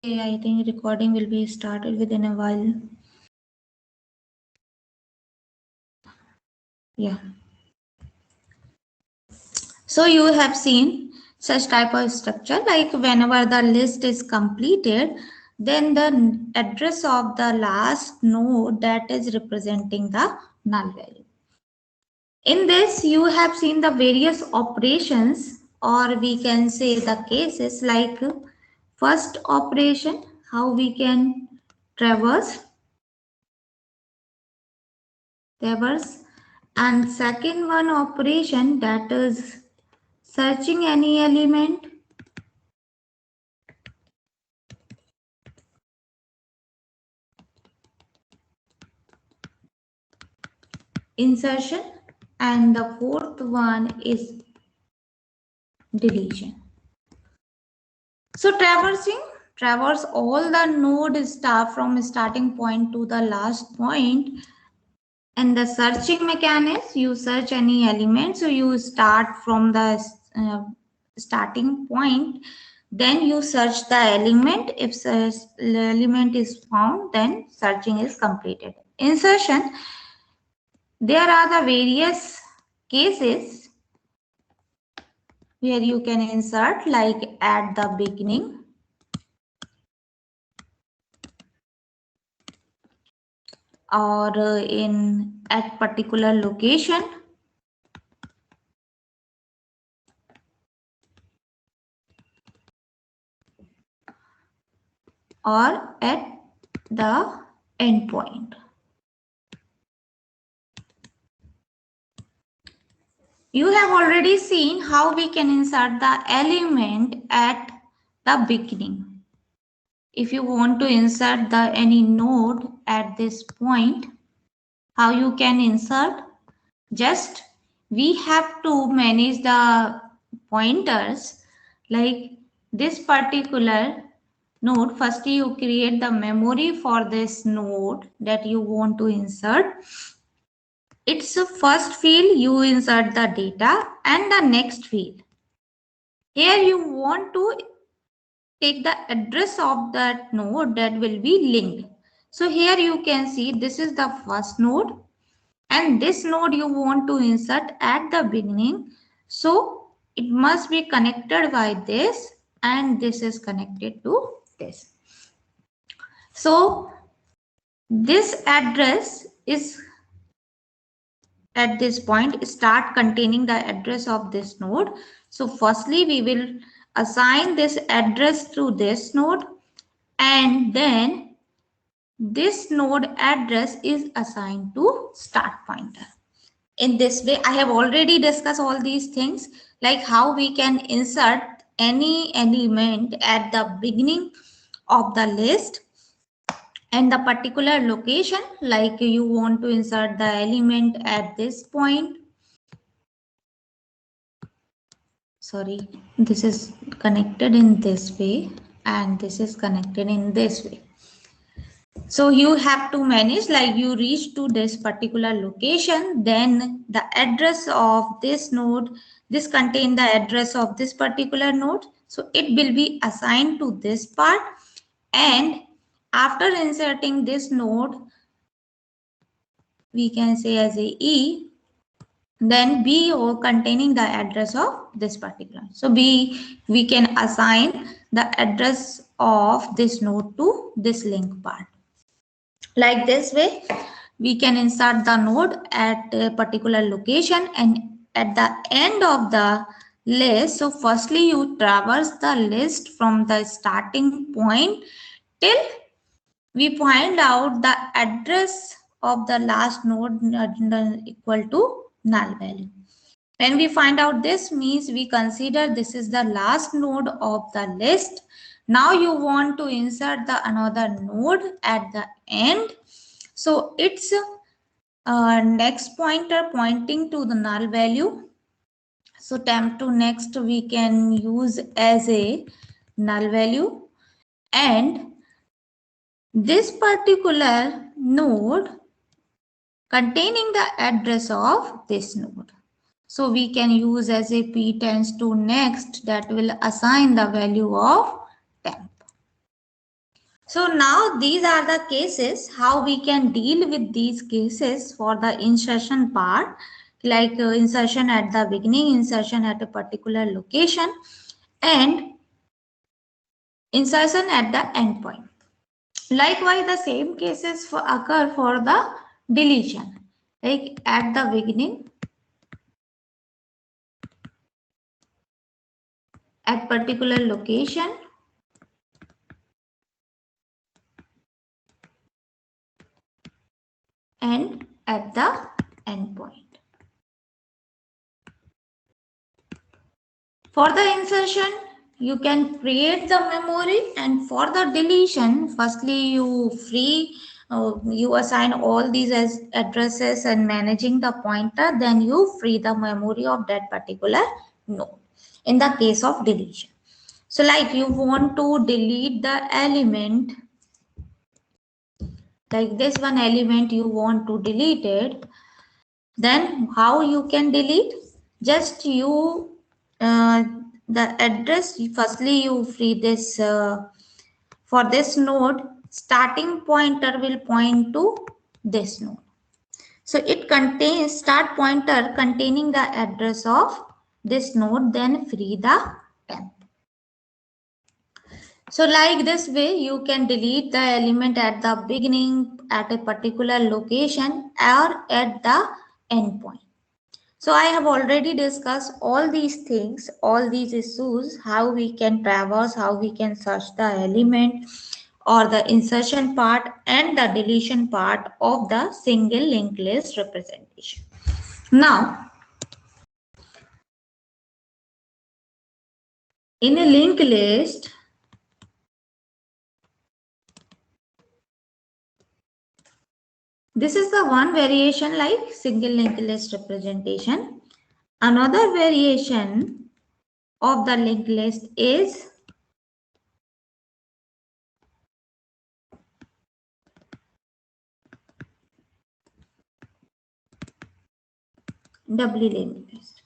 I think recording will be started within a while. Yeah. So you have seen such type of structure, like whenever the list is completed, then the address of the last node that is representing the null value. In this, you have seen the various operations, or we can say the cases, like first operation, how we can traverse, and second one operation, that is searching any element, insertion, and the fourth one is deletion. So traverse all the node start from starting point to the last point. And the searching mechanism, you search any element, so you start from the starting point, then you search the element. If the element is found, then searching is completed. Insertion, there are the various cases where you can insert, like at the beginning, or in at particular location, or at the endpoint. You have already seen how we can insert the element at the beginning. If you want to insert the any node at this point, how you can insert? Just we have to manage the pointers, like this particular node. First you create the memory for this node that you want to insert. It's a first field, you insert the data, and the next field. Here you want to take the address of that node that will be linked. So here you can see this is the first node, and this node you want to insert at the beginning. So it must be connected by this, and this is connected to this. So this address is at this point start containing the address of this node. So firstly we will assign this address to this node, and then this node address is assigned to start pointer. In this way, I have already discussed all these things, like how we can insert any element at the beginning of the list, and the particular location, like you want to insert the element at this point. Sorry, this is connected in this way, and this is connected in this way. So you have to manage, like you reach to this particular location, then the address of this node, this contain the address of this particular node. So it will be assigned to this part, and after inserting this node, we can say as a E, then B or containing the address of this particular. So B, we can assign the address of this node to this link part. Like this way, we can insert the node at a particular location and at the end of the list. So firstly, you traverse the list from the starting point till we find out the address of the last node equal to null value. When we find out this, means we consider this is the last node of the list. Now you want to insert the another node at the end. So it's next pointer pointing to the null value. So temp to next we can use as a null value, and this particular node containing the address of this node. So we can use as a p tends to next, that will assign the value of temp. So now these are the cases, how we can deal with these cases for the insertion part, like insertion at the beginning, insertion at a particular location, and insertion at the endpoint. Likewise, the same cases occur for the deletion, like at the beginning, at particular location, and at the endpoint. For the insertion, you can create the memory, and for the deletion, firstly you assign all these as addresses and managing the pointer, then you free the memory of that particular node in the case of deletion. So like you want to delete the element, like this one element you want to delete it, then how you can delete? Just you the address, firstly you free this for this node, starting pointer will point to this node. So it contains start pointer containing the address of this node, then free the temp. So like this way you can delete the element at the beginning, at a particular location, or at the endpoint. So I have already discussed all these things, all these issues, how we can traverse, how we can search the element or the insertion part and the deletion part of the single linked list representation. Now, in a linked list, this is the one variation like single linked list representation. Another variation of the linked list is doubly linked list.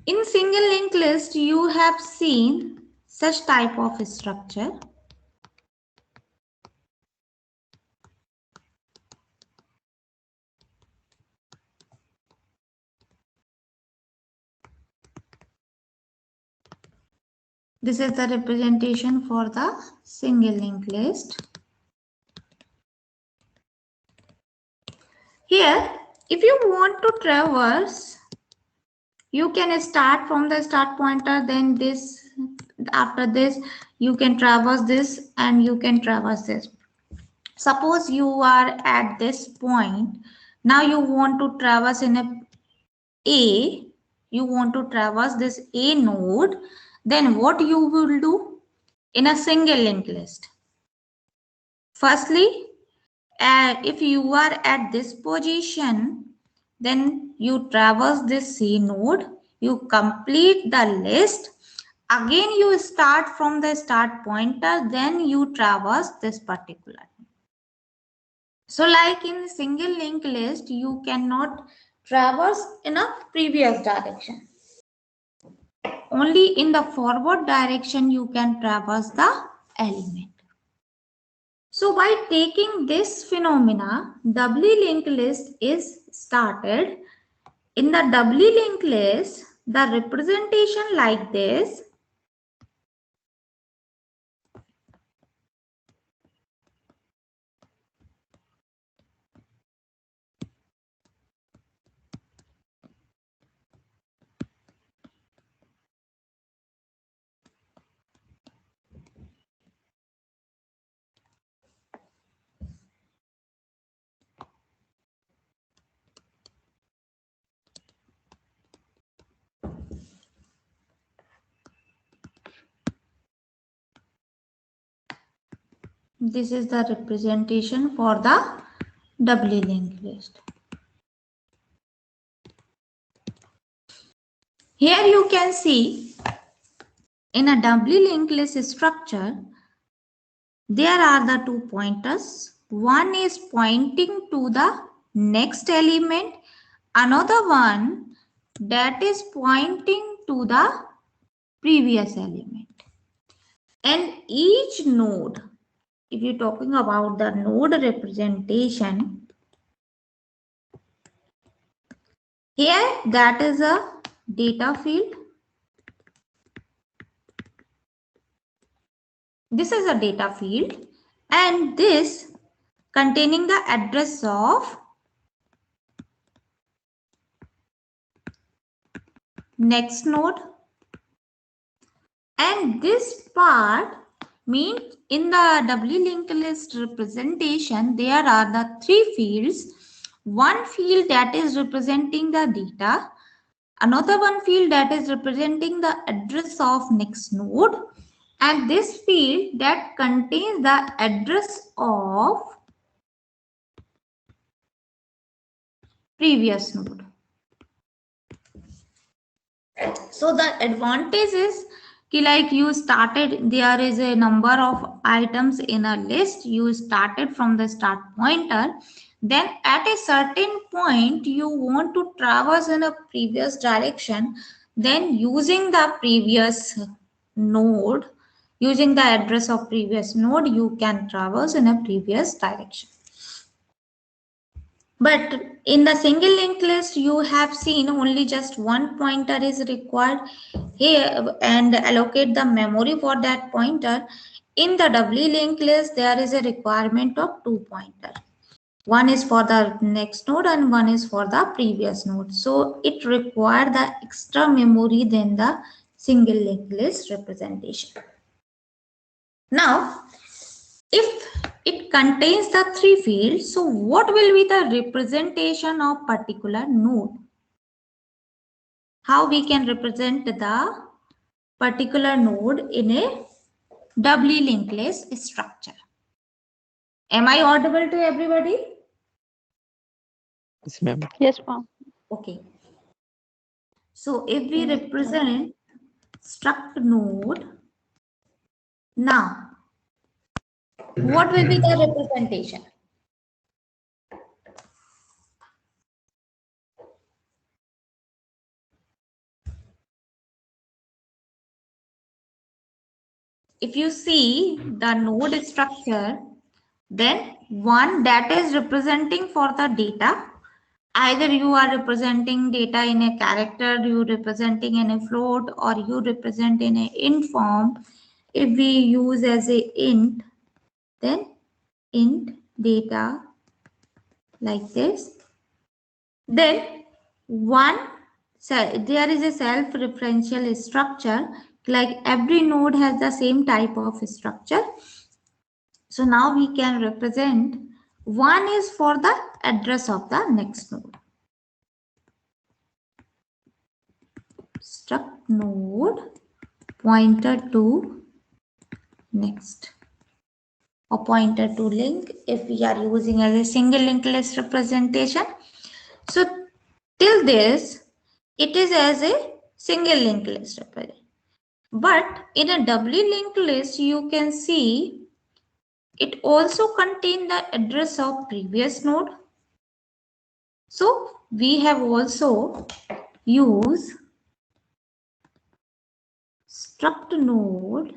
In single linked list, you have seen such type of structure. This is the representation for the single linked list. Here, if you want to traverse, you can start from the start pointer, then this, after this, you can traverse this and you can traverse this. Suppose you are at this point, now you want to traverse in you want to traverse this A node, then what you will do in a single linked list? Firstly, if you are at this position, then you traverse this C node, you complete the list. Again, you start from the start pointer, then you traverse this particular. So like in single linked list, you cannot traverse in a previous direction. Only in the forward direction you can traverse the element. So by taking this phenomena, doubly linked list is started. In the doubly linked list, the representation like this. This is the representation for the doubly linked list. Here you can see in a doubly linked list structure, there are the two pointers. One is pointing to the next element, another one that is pointing to the previous element. And each node, if you're talking about the node representation, here that is a data field. This is a data field, and this containing the address of next node. And this part means in the doubly linked list representation, there are the three fields. One field that is representing the data, another one field that is representing the address of next node, and this field that contains the address of previous node. So the advantage is like you started, there is a number of items in a list, you started from the start pointer, then at a certain point you want to traverse in a previous direction, then using the previous node, using the address of previous node, you can traverse in a previous direction. But in the single linked list, you have seen only just one pointer is required here and allocate the memory for that pointer. In the doubly linked list, there is a requirement of two pointers. One is for the next node and one is for the previous node. So it requires the extra memory than the single linked list representation. Now, if it contains the three fields, so what will be the representation of particular node? How we can represent the particular node in a doubly linked list structure? Am I audible to everybody? Yes, ma'am. Yes, ma'am. Okay. So if we represent struct node, now what will be the representation? If you see the node structure, then one that is representing for the data, either you are representing data in a character, you representing in a float, or you represent in a int form. If we use as a int, then int data like this, then one, there is a self-referential structure, like every node has the same type of structure. So now we can represent one is for the address of the next node. Struct node pointer to next, or pointer to link if we are using as a single linked list representation. So till this, it is as a single linked list representation. But in a doubly linked list, you can see it also contains the address of previous node. So we have also used struct node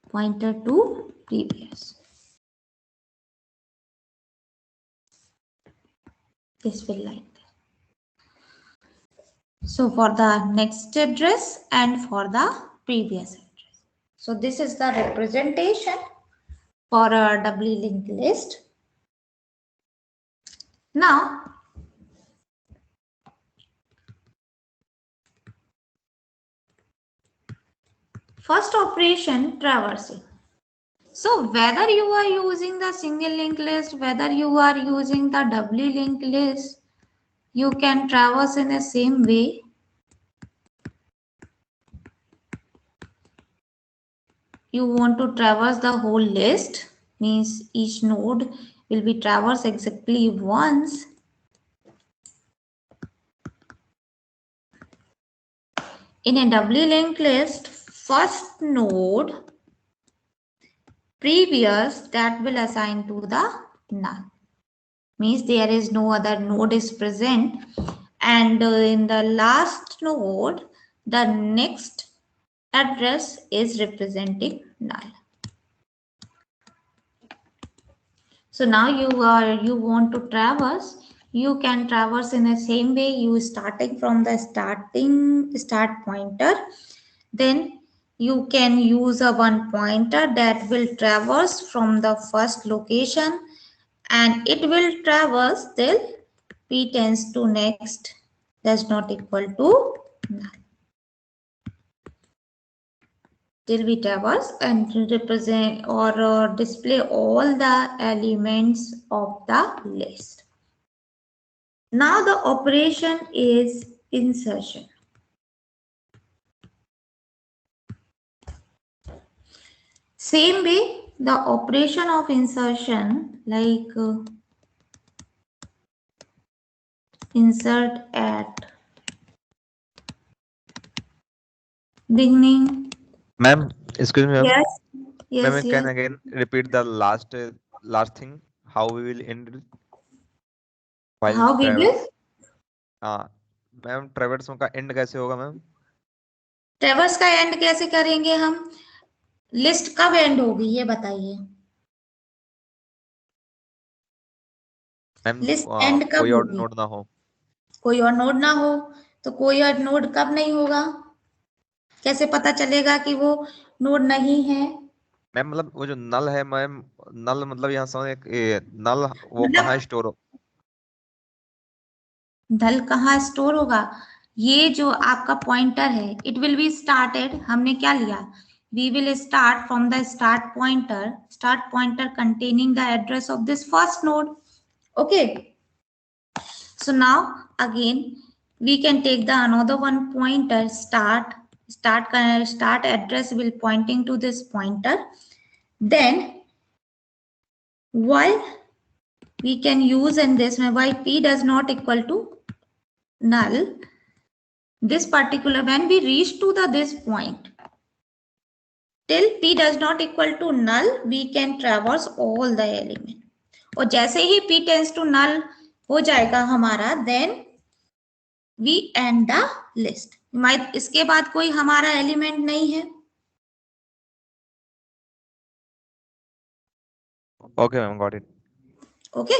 pointer to previous. This will like that. So for the next address and for the previous address. So this is the representation for a doubly linked list. Now, first operation, traversing. So whether you are using the single linked list, whether you are using the doubly linked list, you can traverse in the same way. You want to traverse the whole list, means each node will be traversed exactly once. In a doubly linked list, first node previous that will assign to the null, means there is no other node is present, and in the last node, the next address is representing null. So now you want to traverse. You can traverse in the same way. You starting from the start pointer, then you can use a one pointer that will traverse from the first location, and it will traverse till p tends to next does not equal to null, till we traverse and represent or display all the elements of the list. Now the operation is insertion. Same way, the operation of insertion, like insert at beginning. Ma'am, excuse me, ma'am. Yes, Ma'am, yes, can yes. again repeat the last thing? How we will end it while How we will traverse? हाँ, ma'am ट्रेवर्स का and कैसे होगा ma'am? ट्रेवर्स का and कैसे करेंगे हम? List कब and होगी ये बताइए। मैम लिस्ट एंड कब कोई और होगी? नोड ना हो। कोई और नोड ना हो तो कोई और नोड कब नहीं होगा? कैसे पता चलेगा कि वो नोड नहीं है? मैम मतलब वो जो नल है मैम, नल मतलब यहाँ समझ नल वो कहाँ मतलब स्टोर हो? नल कहाँ स्टोर होगा? ये जो आपका पॉइंटर है, इट विल बी स्टार्टेड, हमने क्या लिया? We will start from the start pointer containing the address of this first node. Okay, so now again we can take the another one pointer start address will pointing to this pointer. Then while we can use in this why p does not equal to null, this particular when we reach to the this point till p does not equal to null, we can traverse all the element. और जैसे ही p tends to null हो जाएगा हमारा, then we end the list. इसके बाद कोई हमारा element नहीं है. Okay ma'am, got it. Okay,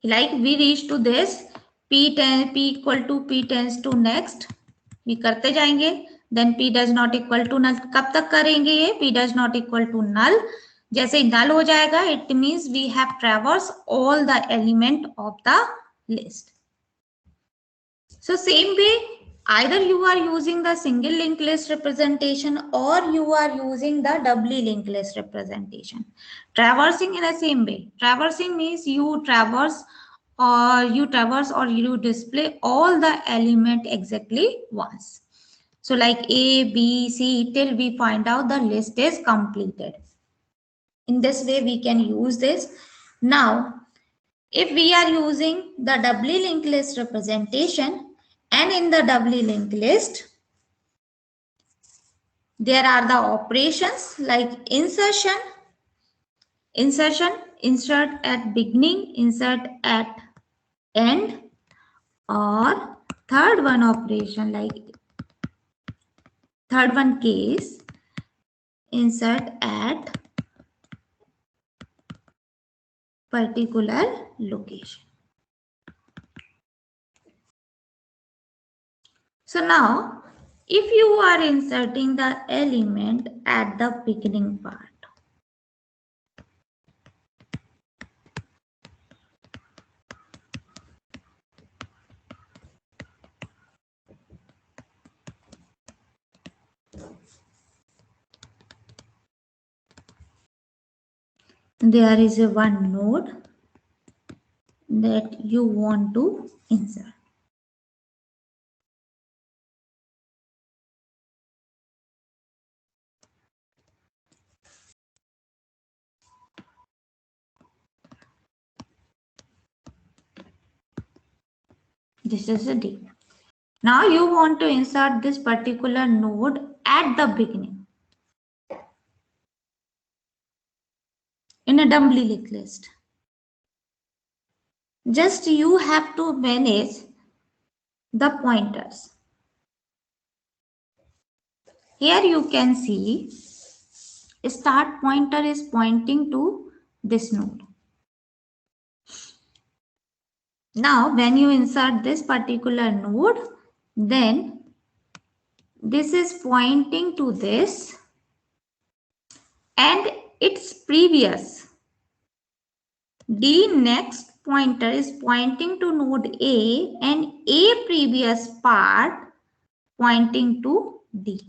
like we reach to this p equal to p tends to next, we करते जाएंगे. then p does not equal to null. कब तक करेंगे ये? p does not equal to null. जैसे ही null हो जाएगा, it means we have traversed all the element of the list. So same way, either you are using the single linked list representation or you are using the doubly linked list representation. Traversing in the same way. Traversing means you traverse or you display all the element exactly once. So like A, B, C till we find out the list is completed. In this way we can use this. Now, if we are using the doubly linked list representation, and in the doubly linked list, there are the operations like insertion, insert at beginning, insert at end, or third one operation like third one case, insert at particular location. So now, if you are inserting the element at the beginning part, there is a one node that you want to insert. This is a D. Now you want to insert this particular node at the beginning in a doubly linked list. Just you have to manage the pointers. Here you can see start pointer is pointing to this node. Now when you insert this particular node, then this is pointing to this and its previous D next pointer is pointing to node A and A previous part pointing to D.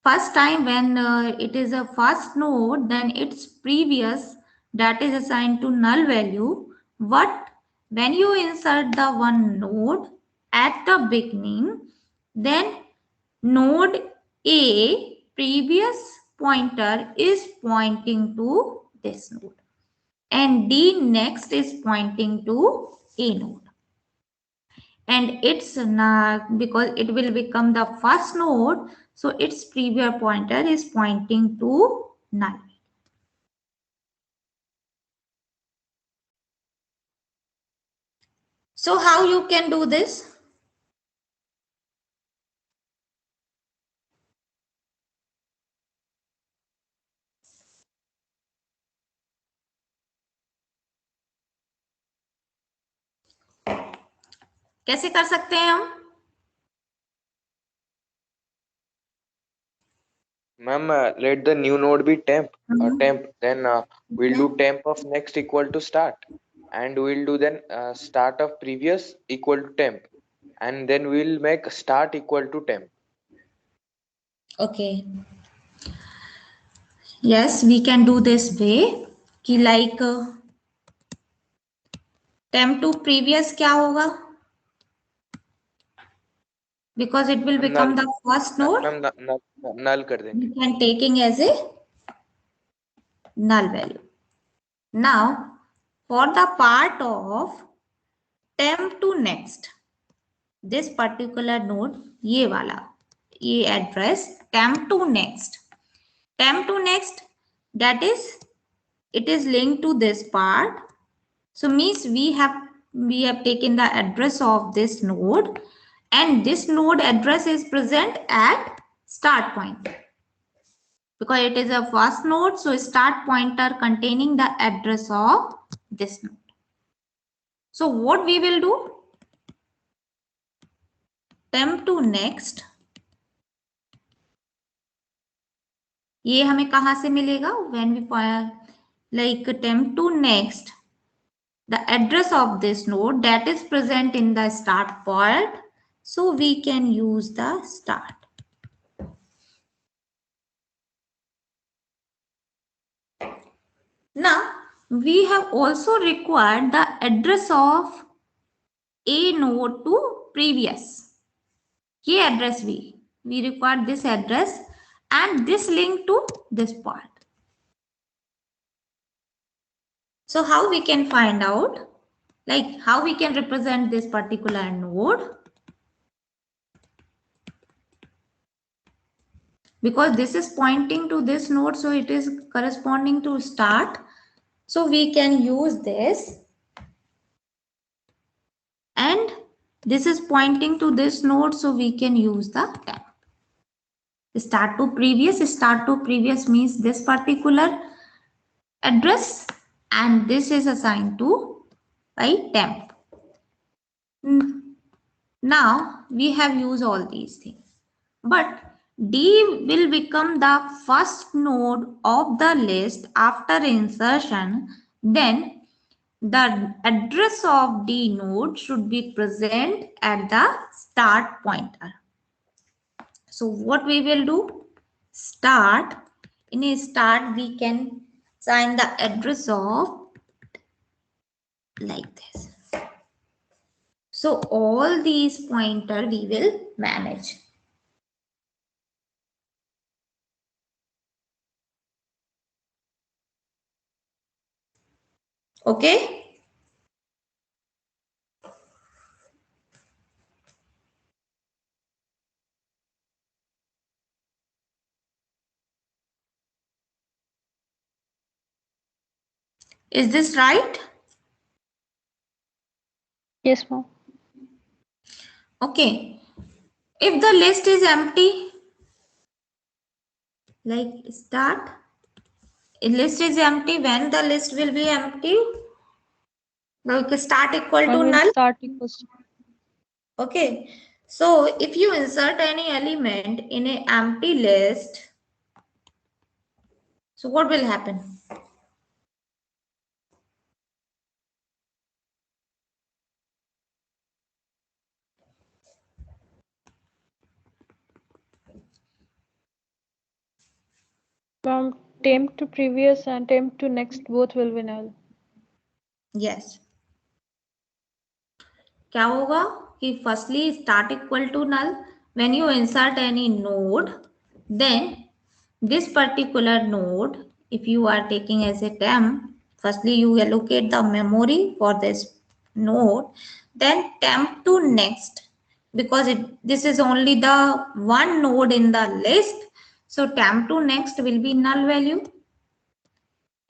First time when it is a first node, then its previous that is assigned to null value. But when you insert the one node at the beginning, then node A previous pointer is pointing to this node and D next is pointing to A node. And it's because it will become the first node, so its previous pointer is pointing to null. So how you can do this? कैसे कर सकते हैं हम? Ma'am, let the new node be temp. Then we'll do temp of next equal to start, and we'll do then start of previous equal to temp, and then we'll make start equal to temp. Okay. Yes, we can do this way कि like temp to previous क्या होगा? Because it will become the first node. Null कर देंगे. We can taking as a null value. Now, for the part of temp to next, this particular node, ये वाला, ये address temp to next. Temp to next, that is, it is linked to this part. So means we have taken the address of this node, and this node address is present at start point. Because it is a first node, so start pointer containing the address of this node. So what we will do? Temp to next. ये हमें कहाँ से मिलेगा? When we like temp to next, the address of this node that is present in the start point. So we can use the start. Now we have also required the address of a node to previous. ये address we require this address and this link to this part. So how we can find out, like how we can represent this particular node? Because this is pointing to this node, so it is corresponding to start. So we can use this, and this is pointing to this node, so we can use the temp. Start to previous means this particular address, and this is assigned to by temp. Now we have used all these things, but D will become the first node of the list after insertion. Then the address of D node should be present at the start pointer. So what we will do? Start. In a start, we can assign the address of like this. So all these pointer we will manage. Okay. Is this right? Yes, ma'am. Okay. If the list is empty, like start, list is empty, when the list will be empty? Like start equal to When will null. start equals Okay. So if you insert any element in an empty list, so what will happen? ma'am, temp to previous and temp to next both will be null. Yes. क्या होगा कि firstly start equal to null. When you insert any node, then this particular node, if you are taking as a temp, firstly you allocate the memory for this node, then temp to next, because this is only the one node in the list, so temp to next will be null value,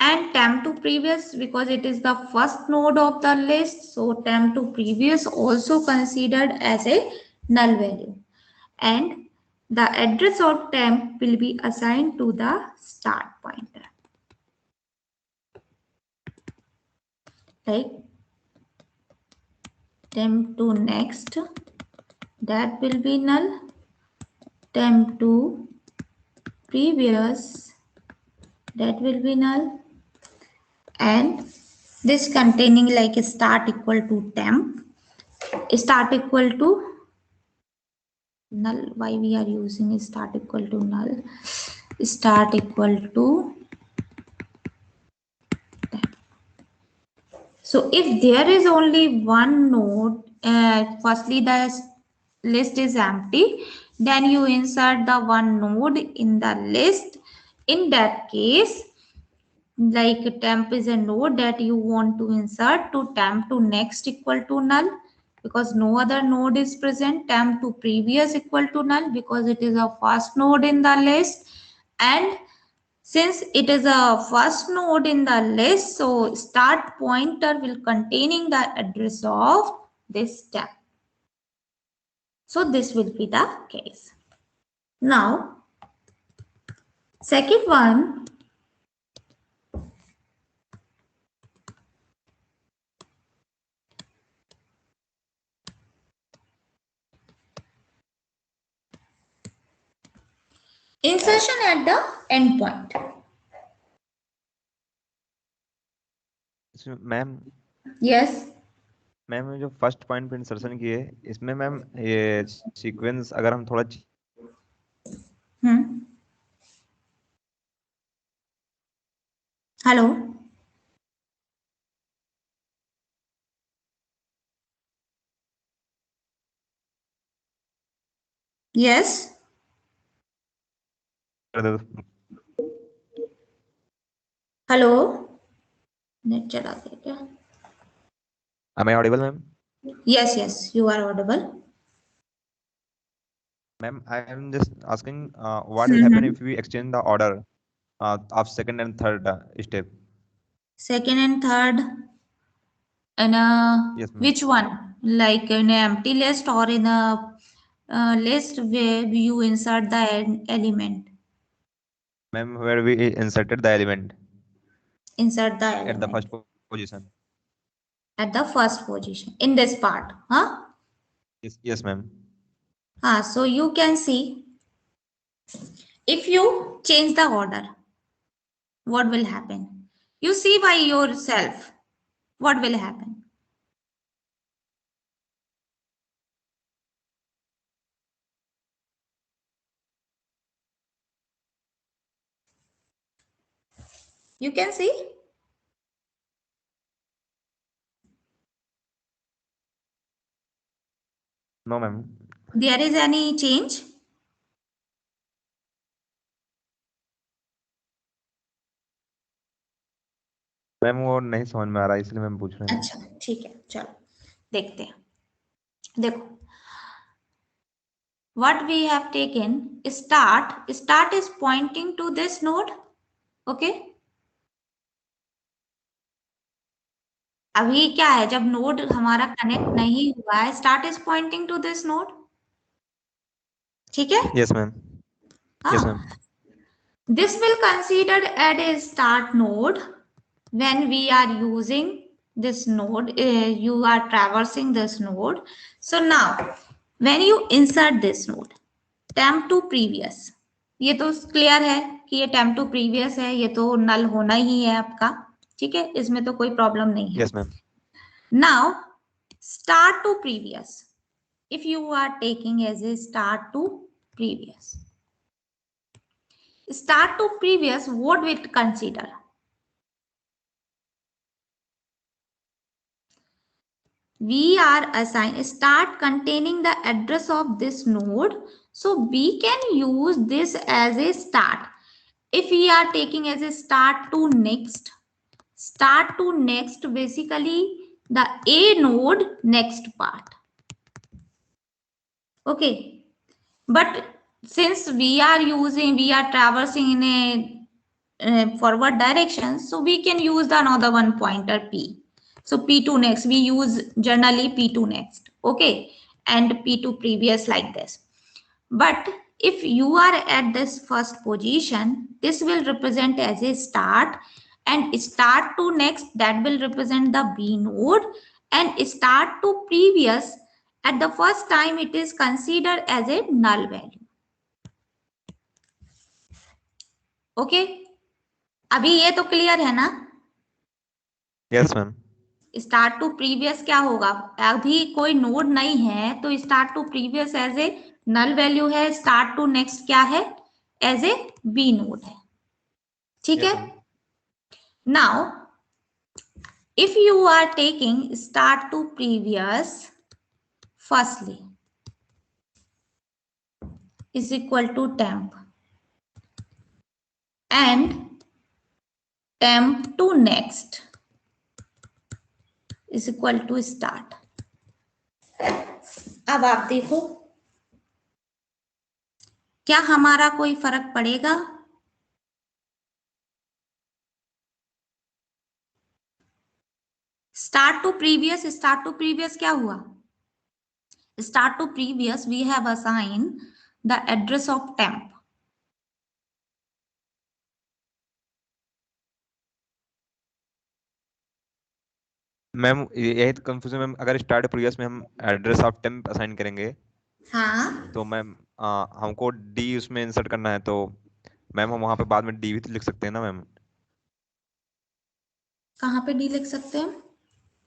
and temp to previous, because it is the first node of the list, so temp to previous also considered as a null value, and the address of temp will be assigned to the start pointer. Like temp to next, that will be null. Temp to previous, that will be null. And this containing like start equal to temp, start equal to null. Why we are using start equal to null? Start equal to temp. So if there is only one node, firstly the list is empty, then you insert the one node in the list. In that case, like temp is a node that you want to insert, to temp to next equal to null, because no other node is present. Temp to previous equal to null, because it is a first node in the list, and since it is a first node in the list, so start pointer will containing the address of this temp. So this will be the case. Now, second one, insertion at the endpoint. Ma'am Yes. Ma'am जो first point पे insertion की है, इसमें ma'am ये sequence अगर हम थोड़ा hello, yes, hello, net चला गया क्या? Am I audible, ma'am? Yes, yes, you are audible. Ma'am, I am just asking what will happen if we exchange the order of second and third step? Second and third, in a Yes, ma'am. which one? Like in an empty list or in a list where you insert the element? Ma'am, where we inserted the element Insert the at the element first position. at the first position in this part, huh? Yes, ma'am. So you can see, if you change the order, what will happen? You see by yourself what will happen. You can see. No, ma'am. There is any change? Ma'am वो नहीं समझ में आ रहा, इसलिए ma'am पूछ रहे हैं. अच्छा, ठीक है, चलो देखते हैं. देखो, what we have taken, start is pointing to this node. Okay, अभी क्या है, जब नोड हमारा कनेक्ट नहीं हुआ है, start is pointing to this node, ठीक है। Yes ma'am, yes ma'am. This will considered as a start node when we are using this node, you are traversing this node. So now when you insert this node, temp to previous, ये तो clear है कि ये temp to previous है, ये तो null होना ही है आपका, ठीक है, इसमें तो कोई प्रॉब्लम नहीं है। Yes ma'am. Now start to previous, if you are taking as a start to previous, start to previous, what we consider? We are assigned start containing the address of this node, so we can use this as a start. If we are taking as a start to next basically the a node next part, okay. But since we are traversing in a forward direction, so we can use the another one pointer p. So p2 next, we use generally p2 next, okay, and p2 previous like this. But if you are at this first position, this will represent as a start, and start to next, that will represent the b node, and start to previous, at the first time it is considered as a null value, okay. अभी ये तो clear है ना? Yes ma'am. Start to previous क्या होगा, अभी कोई node नहीं है तो start to previous as a null value है, स्टार्ट टू नेक्स्ट क्या है, एज ए बी नोड है, ठीक है। Now if you are taking start to previous firstly is equal to temp and temp to next is equal to start. अब आप देखो क्या हमारा कोई फर्क पड़ेगा? स्टार्ट टू प्रीवियस क्या हुआ? Start to previous we have assign the address of temp, ma'am यही तो कंफ्यूजन मैम, अगर स्टार्ट प्रीवियस में हम एड्रेस ऑफ टेम्प असाइन करेंगे, हाँ, तो मैम हमको डी उसमें इंसर्ट करना है, तो मैम हम वहां पे बाद में डी भी तो लिख सकते हैं ना मैम। कहाँ पे डी लिख सकते हैं?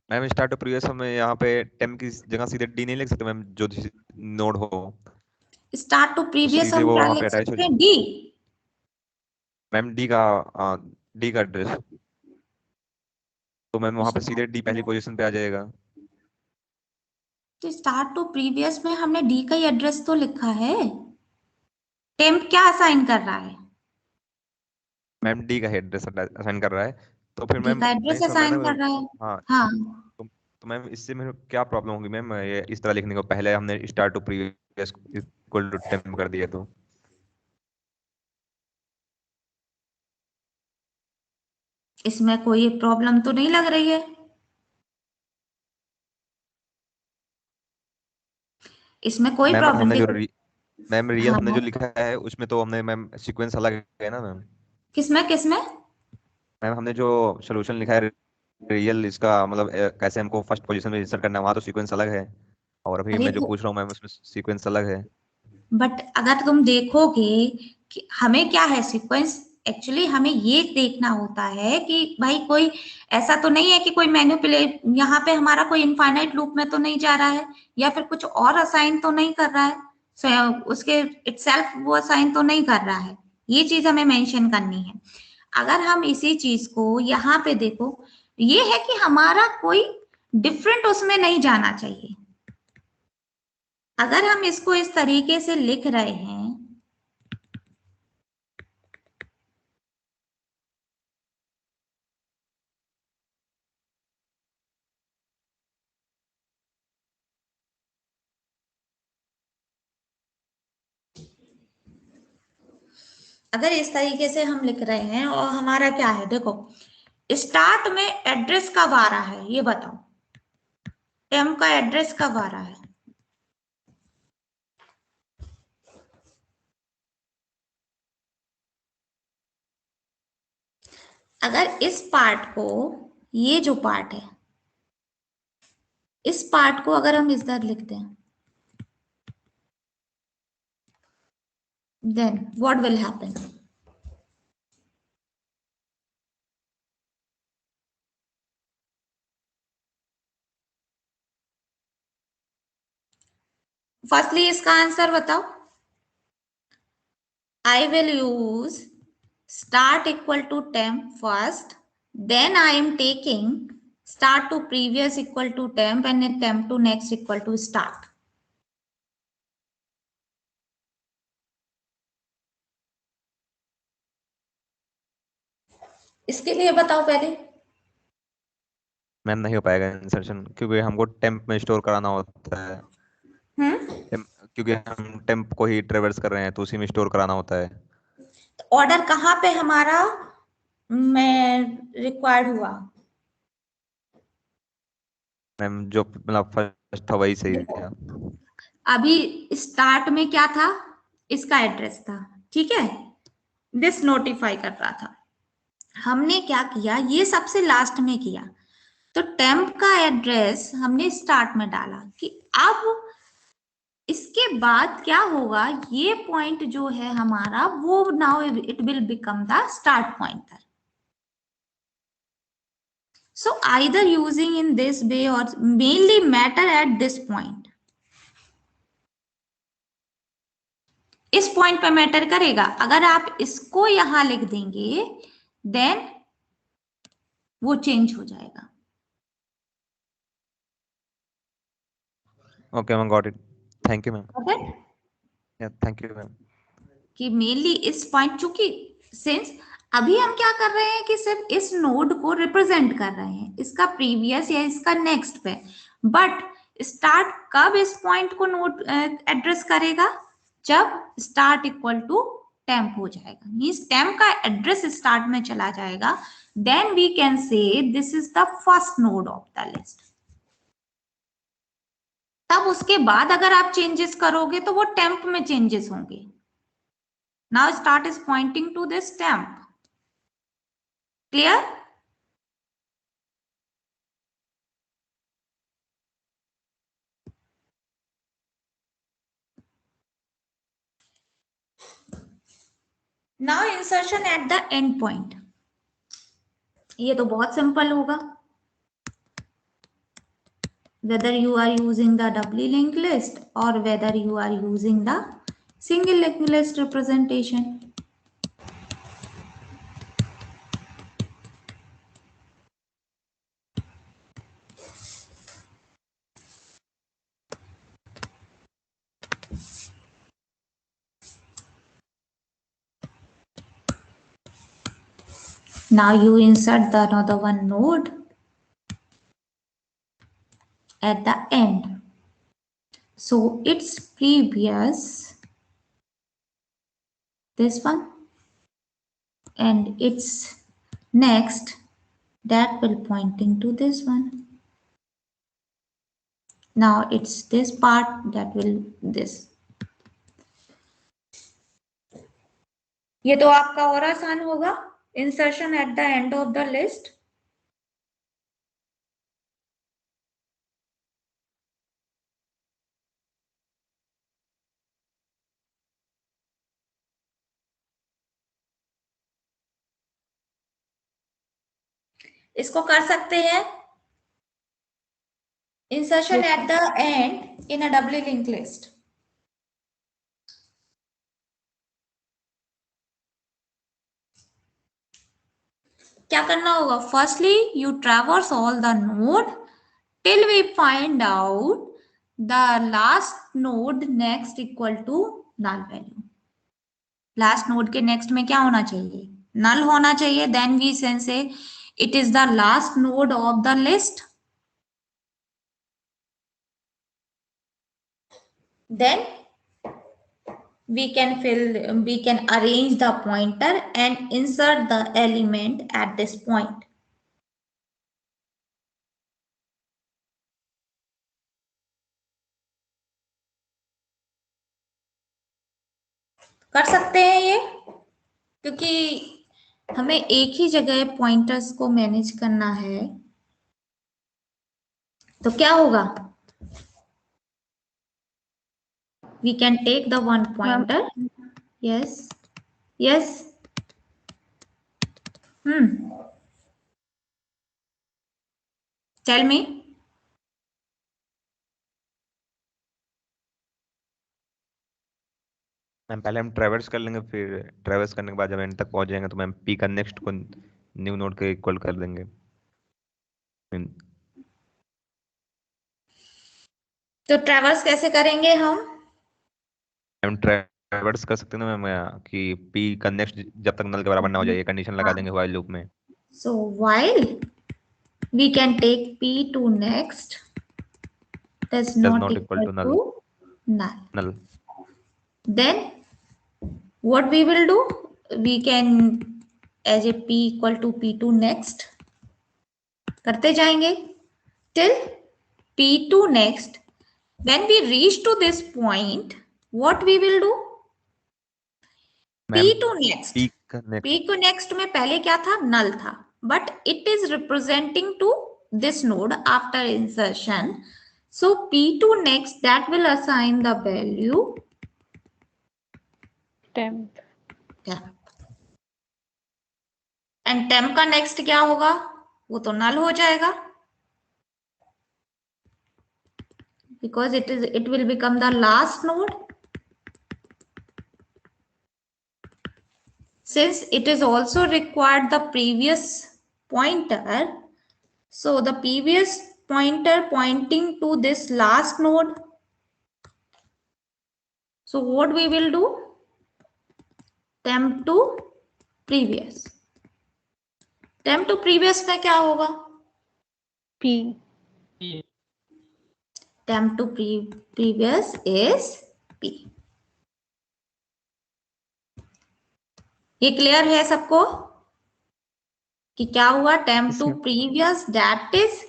मैम स्टार्ट प्रीवियस हमें यहाँ पे टेम्प की जगह सीधे डी नहीं लिख सकते मैम, जो नोड हो स्टार्ट टू तो प्रीवियस सीधे हम वो क्या वहां पे लिख अटैच हो सकते हैं, जाए। डी। मैम डी का एड्रेस, तो मैम वहां पे सीधे डी पहली पोजीशन पे आ जाएगा। तो स्टार्ट टू प्रीवियस में हमने डी का ही एड्रेस तो लिखा है, टेम्प क्या असाइन कर रहा है? मैम डी का एड्रेस असाइन कर रहा है, तो फिर डी मैम का नहीं एड्रेस समझ में आया असाइन ना कर मैम। रहा है, हाँ, हाँ। तो मैम इससे मेरे क्या प्रॉब्लम होगी मैम, ये इस तरह लिखने को पहले हमने start to previous equal to temp कर दिया तो। इसमें कोई प्रॉब्लम तो नहीं लग रही है? इसमें कोई मैम प्रॉब्लम हमने जो देखो। मैम रियल हाँ, हमने जो लिखा है उसमें तो हमने मैम सीक्वेंस अलग है ना मैम। किसमें किसमें? मैम हमने जो सोल्यूशन लिखा है रियल, इसका मतलब कैसे हमको फर्स्ट पोजीशन में इंसर्ट करना है, वहाँ तो सीक्वेंस अलग है, और अभी अरे मैं जो तो पूछ रहा हूँ मैम उसमें सीक्वेंस अलग है। बट अगर तुम देखोगे कि हमें क्या है सीक्वेंस, एक्चुअली हमें ये देखना होता है कि भाई कोई ऐसा तो नहीं है कि कोई मैनिपुलेट, यहाँ पे हमारा कोई इनफाइनाइट लूप में तो नहीं जा रहा है, या फिर कुछ और असाइन तो नहीं कर रहा है, उसके इटसेल्फ वो असाइन तो नहीं कर रहा है, ये चीज हमें मेंशन करनी है। अगर हम इसी चीज को यहाँ पे देखो, ये है कि हमारा कोई डिफरेंट उसमें नहीं जाना चाहिए। अगर हम इसको इस तरीके से लिख रहे हैं, अगर इस तरीके से हम लिख रहे हैं और हमारा क्या है देखो, स्टार्ट में एड्रेस कब आ रहा है ये बताओ, टेम्प का एड्रेस कब आ रहा है? अगर इस पार्ट को, ये जो पार्ट है, इस पार्ट को अगर हम इधर लिखते हैं, then what will happen? Firstly इसका आंसर बताओ। I will use start equal to temp first, then I am taking start to previous equal to temp and temp to next equal to start. इसके लिए बताओ पहले। Ma'am नहीं हो पाएगा insertion, क्योंकि हमको टेम्प में स्टोर कराना होता है। क्योंकि हम टेम्प को ही ट्रेवर्स कर रहे हैं तो उसी में स्टोर कराना होता है। ऑर्डर कहाँ पे हमारा में रिक्वायर्ड हुआ? मैम जो मतलब फर्स्ट था वही सही था। अभी स्टार्ट में क्या था? इसका एड्रेस था, ठीक है, दिस नोटिफाई कर रहा था। हमने क्या किया, ये सबसे लास्ट में किया, तो टेम्प का एड्रेस हमने स्टार्ट में डाला कि अब इसके बाद क्या होगा, ये पॉइंट जो है हमारा वो now it will become the start pointer. So either using in this way or mainly matter at this point. इस पॉइंट पे मैटर करेगा। अगर आप इसको यहां लिख देंगे देन वो चेंज हो जाएगा। Okay ma'am, got it, thank you ma'am. Okay, या थैंक यू मैम। कि मेनली इस पॉइंट, चूंकि सिंस अभी हम क्या कर रहे हैं कि सिर्फ इस नोड को रिप्रेजेंट कर रहे हैं, इसका प्रीवियस या इसका नेक्स्ट पे, बट स्टार्ट कब इस पॉइंट को नोड एड्रेस करेगा, जब स्टार्ट इक्वल टू टेम्प हो जाएगा, मींस टेम्प का एड्रेस स्टार्ट में चला जाएगा, then we can say this is the first node of the list. तब उसके बाद अगर आप चेंजेस करोगे तो वो टेम्प में चेंजेस होंगे। Now start is pointing to this temp. Clear? Now insertion at the end point. ये तो बहुत सिंपल होगा। Whether you are using the doubly linked list or whether you are using the single linked list representation. Now you insert the another one node at the end. So it's previous, this one, and it's next, that will pointing to this one. Now it's this part that will this. ये तो आपका और आसान होगा, insertion at the end of the list. इसको कर सकते हैं, insertion at the end in a doubly link list. क्या करना होगा, firstly you traverse all the node till we find out the last node next equal to null value. Last node के next में क्या होना चाहिए, नल होना चाहिए, then we can say it is the last node of the list. Then we can arrange the pointer and insert the element at this point. कर सकते हैं ये, क्योंकि हमें एक ही जगह पॉइंटर्स को मैनेज करना है। तो क्या होगा, we can take the one pointer. Yes, yes. Tell me. Ma'am पहले हम ट्रैवर्स कर लेंगे, फिर ट्रैवर्स करने के बाद जब एंड तक पहुंच जाएंगे तो मैम पी का नेक्स्ट को न्यू नोड के इक्वल कर देंगे। तो ट्रैवर्स कैसे करेंगे हम? हम ट्रैवर्स कर सकते हैं ना मैम कि पी का नेक्स्ट जब तक नल के बराबर ना हो जाए ये कंडीशन लगा देंगे व्हाइल लूप में। So while we can take p to next does not equal to null. Then what we will do, we can as a p equal to p2 next करते जाएंगे till p2 next. When we reach to this point, what we will do, p2 next, p2 next में पहले क्या था, null था, but it is representing to this node after insertion. So p2 next, that will assign the value temp. and temp का next क्या होगा, वो तो null हो जाएगा, because it will become the last node. Since it is also required the previous pointer, so the previous pointer pointing to this last node. So what we will do, temp to previous. Temp to previous में क्या होगा, P. Temp to previous is P. ये clear है सबको कि क्या हुआ, temp to previous, that is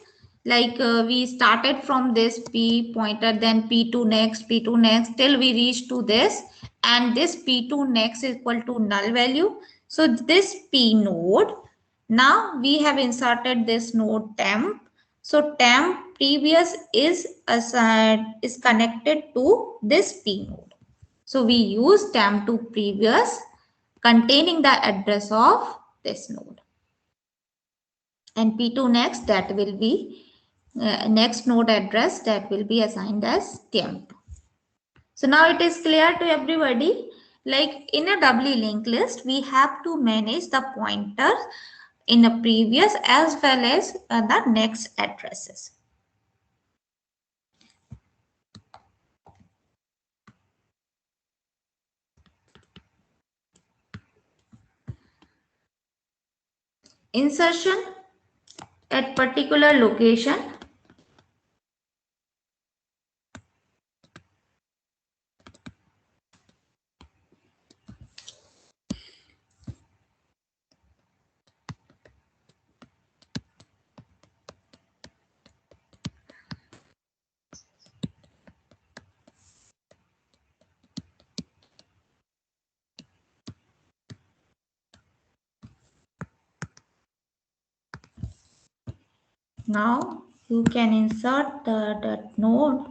like we started from this p pointer, then p2 next till we reach to this, and this p2 next is equal to null value. So this p node, now we have inserted this node temp. So temp previous is connected to this p node. So we use temp to previous containing the address of this node. And p2 next, that will be next node address that will be assigned as temp. So now it is clear to everybody, like in a doubly linked list, we have to manage the pointers in a previous as well as the next addresses. Insertion at particular location. Now you can insert that node.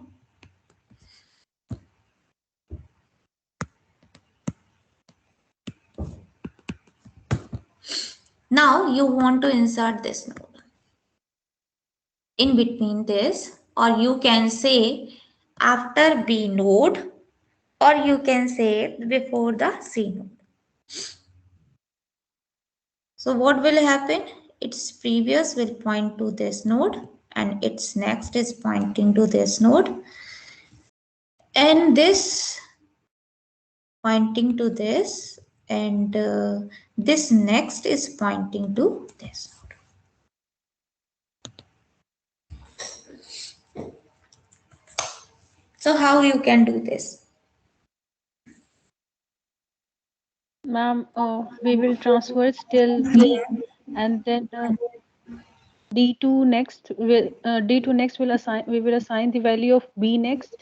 Now you want to insert this node in between this, or you can say after B node, or you can say before the C node. So what will happen? Its previous will point to this node and its next is pointing to this node, and this pointing to this, and this next is pointing to this node. So how you can do this? Ma'am, we will transfer till B, and then D2 next will assign, we will assign the value of B next,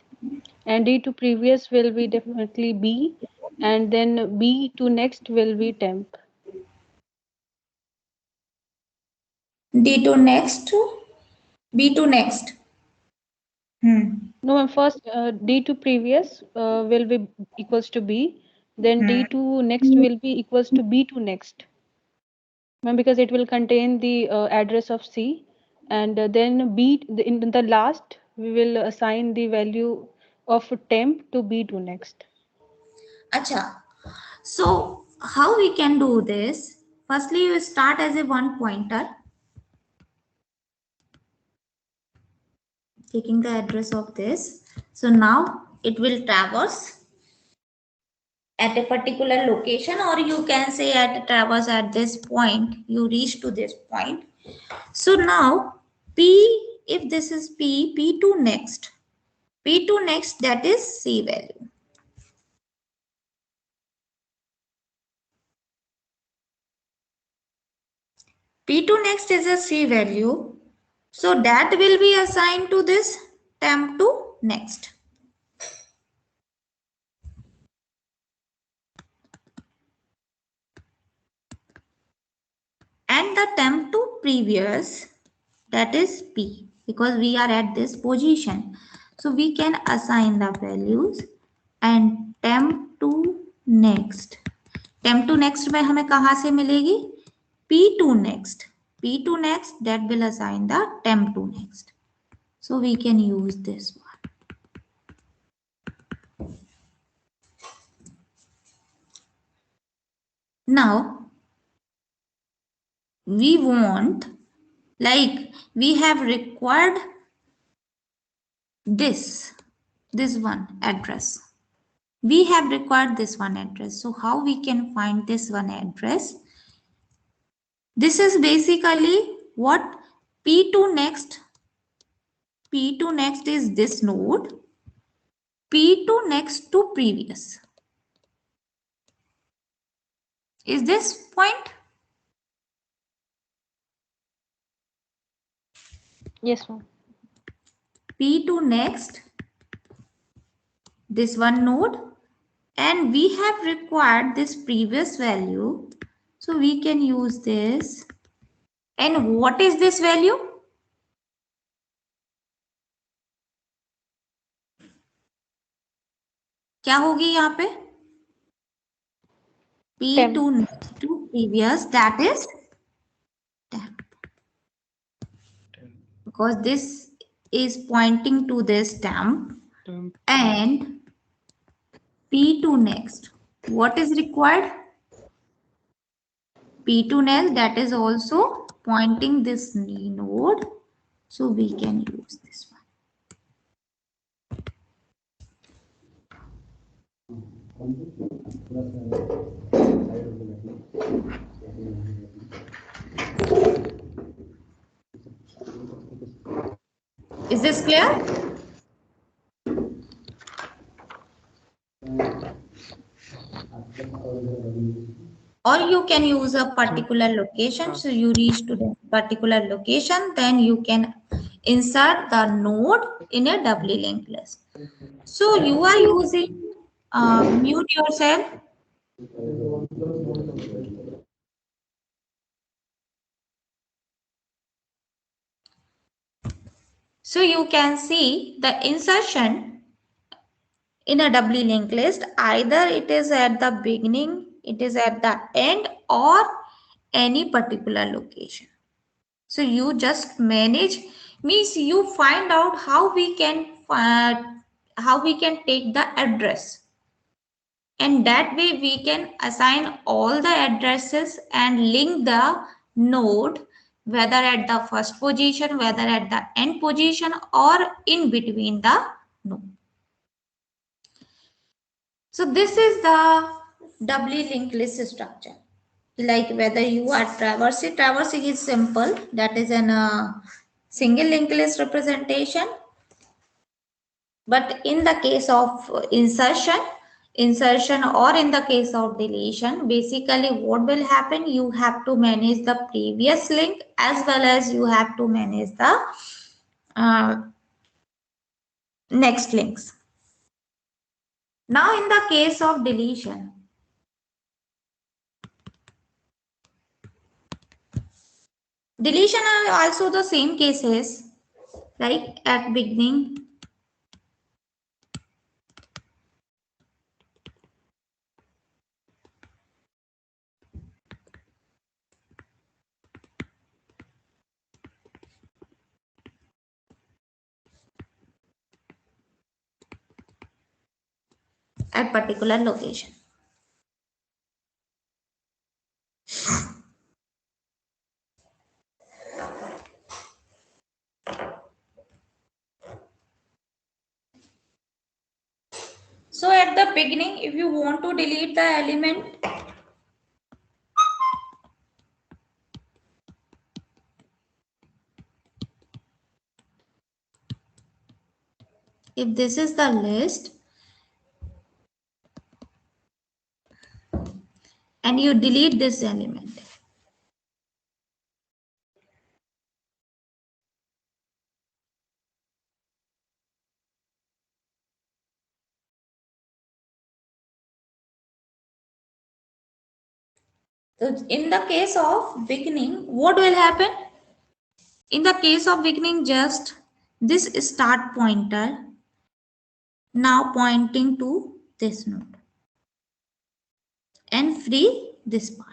and D2 previous will be definitely B, and then B to next will be temp. D to next to B to next. No, first D to previous will be equals to B, then D to next will be equals to B to next. Because it will contain the address of C, and then B in the last we will assign the value of temp to B to next. Acha. So how we can do this? Firstly, you start as a one pointer, taking the address of this. So now it will traverse at a particular location, or you can say at a traverse at this point, you reach to this point. So now P, if this is P to next, P to next, that is C value. P to next is a C value. So that will be assigned to this temp to next. And the temp to previous, that is P, because we are at this position. So we can assign the values, and temp to next. Temp to next में हमें कहाँ से मिलेगी? P to next. P to next, that will assign the temp to next. So we can use this one. Now we want, like we have required this one address. We have required this one address. So how we can find this one address? This is basically what P to next. P to next is this node. P to next to previous is this point. Yes, ma'am. P to next, this one node, and we have required this previous value, so we can use this. And what is this value? क्या होगी यहाँ पे? P Temp. to next to previous, that is temp, because this is pointing to this temp. And P to next, what is required? P to next, that is also pointing this node, so we can use this one. Is this clear? Or you can use a particular location. So you reach to the particular location, then you can insert the node in a doubly linked list. So you are using, mute yourself. So you can see the insertion in a doubly linked list, either it is at the beginning, it is at the end, or any particular location. So you just manage, means you find out how we can take the address, and that way we can assign all the addresses and link the node, whether at the first position, whether at the end position, or in between the node. So this is the doubly linked list structure. Like whether you are traversing is simple, that is an single linked list representation. But in the case of insertion or in the case of deletion, basically what will happen, you have to manage the previous link as well as you have to manage the next links. Now in the case of deletion, are also the same cases, like at beginning, at particular location. So at the beginning, if you want to delete the element, if this is the list and you delete this element, so in the case of beginning, what will happen? In the case of beginning, just this start pointer now pointing to this node and free this part.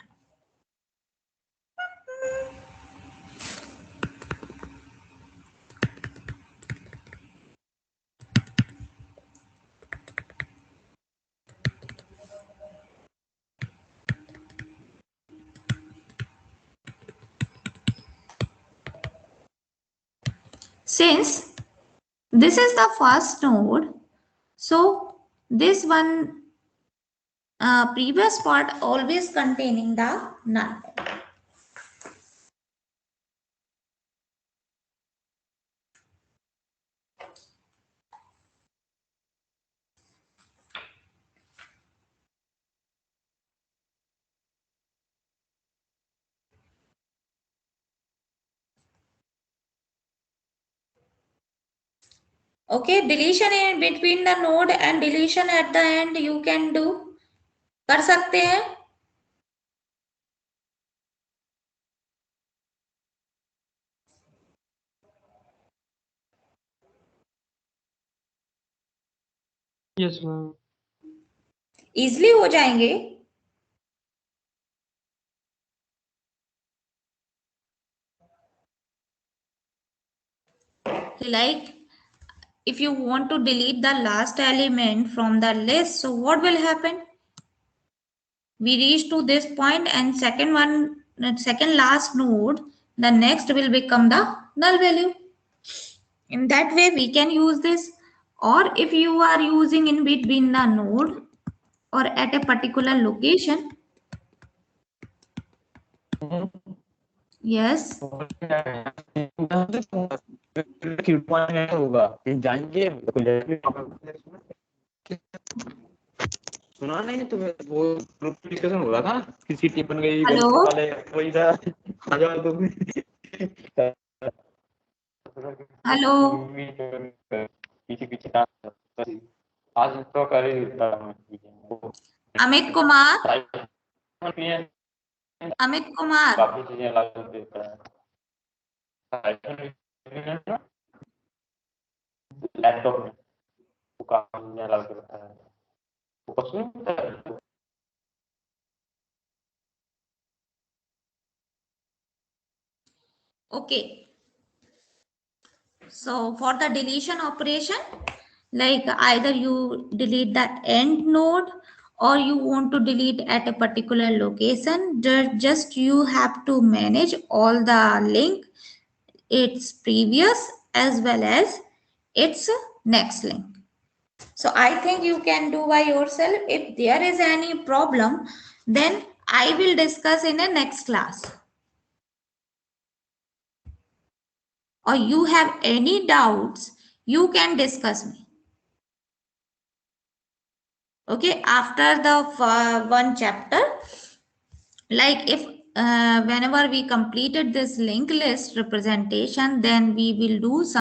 Since this is the first node, so this one previous part always containing the null. Okay, deletion in between the node and deletion at the end you can do, कर सकते हैं. Yes, ma'am. Easily हो जाएंगे. Like if you want to delete the last element from the list, so what will happen? We reach to this point and second last node, the next will become the null value. In that way we can use this. Or if you are using in between the node or at a particular location. Yes. सुना नहीं तुम्हें? वो group discussion हो रहा था, किसी team बन गई हेलो वाले वही था। आ जाओ तुम। हेलो पीछे पीछे आज तो कर ही देता हूं। अमित कुमार, अमित कुमार, काफी चीजें लागू देता है। लैपटॉप में काफी चीजें लागू देता है। Okay. So for the deletion operation, like either you delete the end node or you want to delete at a particular location, just you have to manage all the link, its previous as well as its next link. So I think you can do by yourself. If there is any problem, then I will discuss in a next class. Or you have any doubts, you can discuss me. Okay, after the one chapter, like if whenever we completed this linked list representation, then we will do some